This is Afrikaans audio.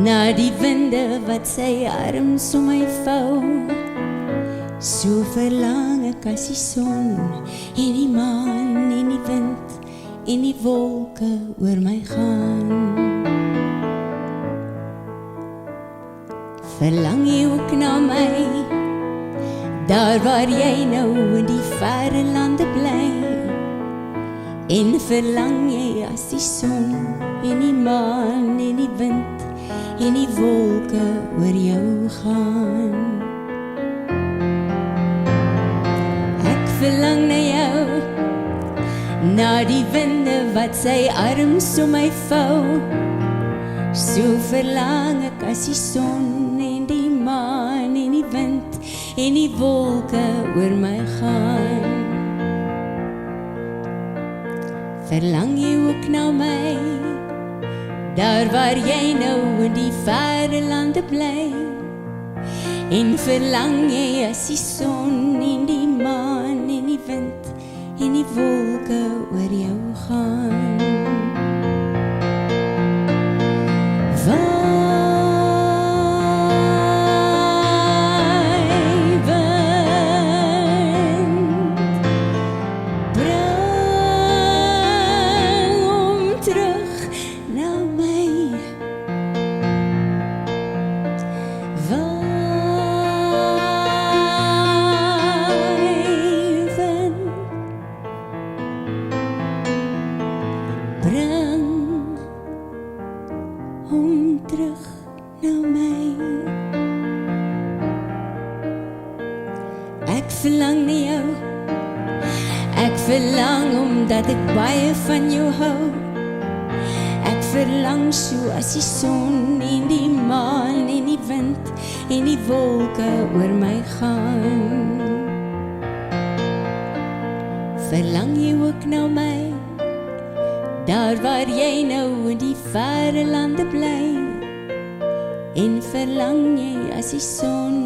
na die winde wat sy arms om my vou. So verlang ek as die son en die maan en die wind en die wolke oor my gaan. Verlang jy ook na my, daar waar jy nou in die verre lande bly, en verlang jy as die son en die maan en die wind en die wolke oor jou gaan. Ek verlang na jou, na die winde wat sy arms om my vou. So verlang ek as die son en die maan en die wind en die wolke oor my gaan. Verlang jy ook na my, daar waar jy nou in die verre lande bly, en verlang jy as die son en die maan en die wind en die wolke oor jou gaan. Ek verlang na jou, ek verlang omdat ek baie van jou hou. Ek verlang so as die son en die maan en die wind en die wolke oor my gaan. Verlang jy ook na my, daar waar jy nou in die verre lande bly, en verlang jy as die son